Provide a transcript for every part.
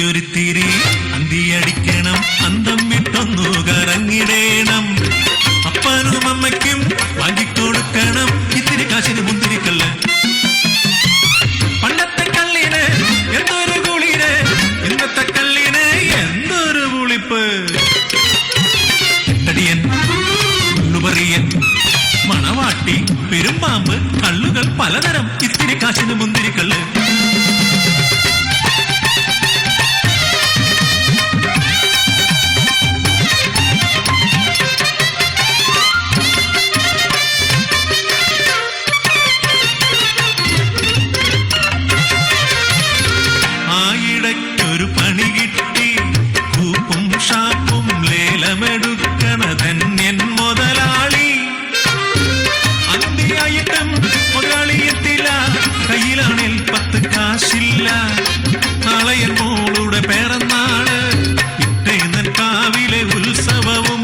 എനിക്കൊരുത്തിരി അന്തിയടിക്കണം, അന്തം വിട്ടൊന്നു കറങ്ങിടേണം. അപ്പനും അമ്മയ്ക്കും വാങ്ങിക്കൊടുക്കണം ഇത്തിരി കാശിന് മുന്തിരിക്കല്ല്. പണ്ടത്തെ കള്ളിന് എന്തൊരു കുളിര്, ഇന്നത്തെ കള്ളിന് എന്തൊരു പുളിപ്പ്. തടിയൻ, ഉള്ളുപറിയൻ, മണവാട്ടി, പെരുമ്പാമ്പ്, കള്ളുകൾ പലതരം ഇത്തിരി കാശിന് മുന്തിരിക്കല്ല്. ആയിടയ്ക്കൊരു പണി കിട്ടി, കൂപ്പും ഷാപ്പും ലേലമെടുക്കണ ധന്യൻ മുതലാളി. അന്തിയായിട്ടും മുതലാളി എത്തില്ല, കയ്യിലാണിൽ 10 കാശില്ല. നാളെയൻ മോളുടെ പിറന്നാള്, ഇട്ടേന്നൻ കാവിലെ ഉത്സവവും.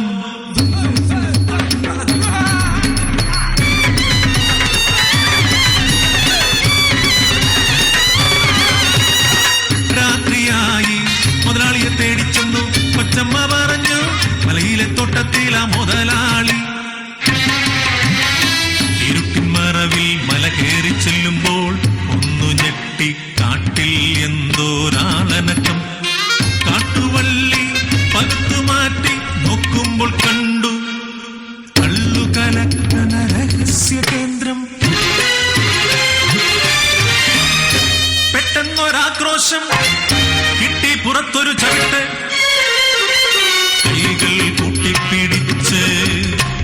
രാത്രിയായി മുതലാളിയെ തേടിച്ചെന്നു കൊച്ചമ്മ പറഞ്ഞു, മലയിലെ തോട്ടത്തിലാ മുതലാളി. ഇരുട്ടിൻ മറവിൽ മല കയറി ചെല്ലുമ്പോൾ ഒന്നു ഞെട്ടി, കാട്ടിൽ എന്തോരാളനക്കം. കാട്ടുവള്ളി പത്തു മാറ്റി നോക്കുമ്പോൾ കണ്ടു കള്ളു കലക്കണ രഹസ്യ കേന്ദ്രം. പെട്ടെന്നൊരാക്രോശം കിട്ടി, പുറത്തൊരു ചവിട്ട്. കൈകൾ കൂട്ടിപ്പിടിച്ച്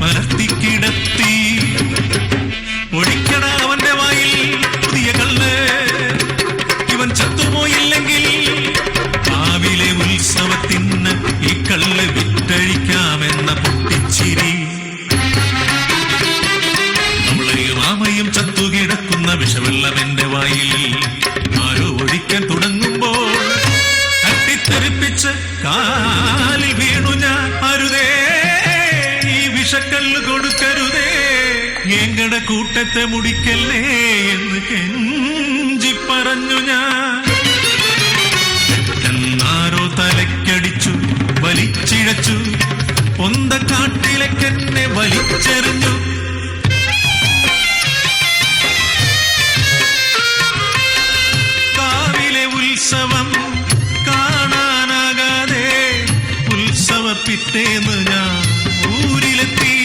മലർത്തിക്കിടത്തി. ഒഴിക്കട അവന്റെ വായിൽ പുതിയ കള്ള്, ഇവൻ ചത്തുപോയില്ലെങ്കിൽ കാവിലെ ഉത്സവത്തിന് ഈ കള്ള് വിറ്റഴിക്കാമെന്ന പൊട്ടിച്ചിരി. നമ്മളെയും ആമയും ചത്തുകിടക്കുന്ന വിഷവെള്ളം എന്റെ വായിൽ ആരോ ഒഴിക്കാൻ തുടങ്ങുമ്പോൾ തട്ടിത്തെറിപ്പിച്ച് കാലിൽ വീണു ഞാൻ. അരുതേ, ഈ വിഷക്കല്ല് കൊടുക്കരുതേ, എങ്കട കൂട്ടത്തെ മുടിക്കല്ലേ എന്ന് കെഞ്ചി പറഞ്ഞു ഞാൻ. എന്നാരോ തലക്കടിച്ചു, വലിച്ചിഴച്ചു, പൊന്തക്കാട്ടിലേക്കെന്നെ വലിച്ചെറിഞ്ഞു. കാവിലെ ഉത്സവം കാണാനാകാതെ ഉത്സവ പിറ്റേന്ന് ഞാൻ ഊരിലെത്തി.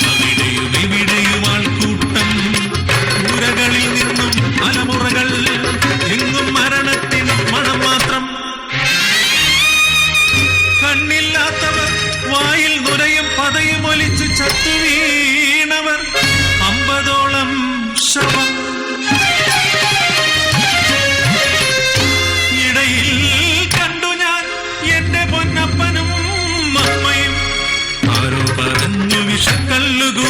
അവിടെയും ഇവിടെയും ആൾക്കൂട്ടം, ഊരകളിൽ നിന്നും അലമുറകൾ, എങ്ങും മരണത്തിന് മണം മാത്രം. കണ്ണില്ലാത്തവർ വായിൽ നുരയും പതയും ഒലിച്ച് ചത്തു വീണവർ 50ഓളം ശവം. ഇടയിൽ കണ്ടു ഞാൻ എന്റെ പൊന്നപ്പനും അമ്മയും. ആരോ പറഞ്ഞു വിഷക്കല്ലുകൂ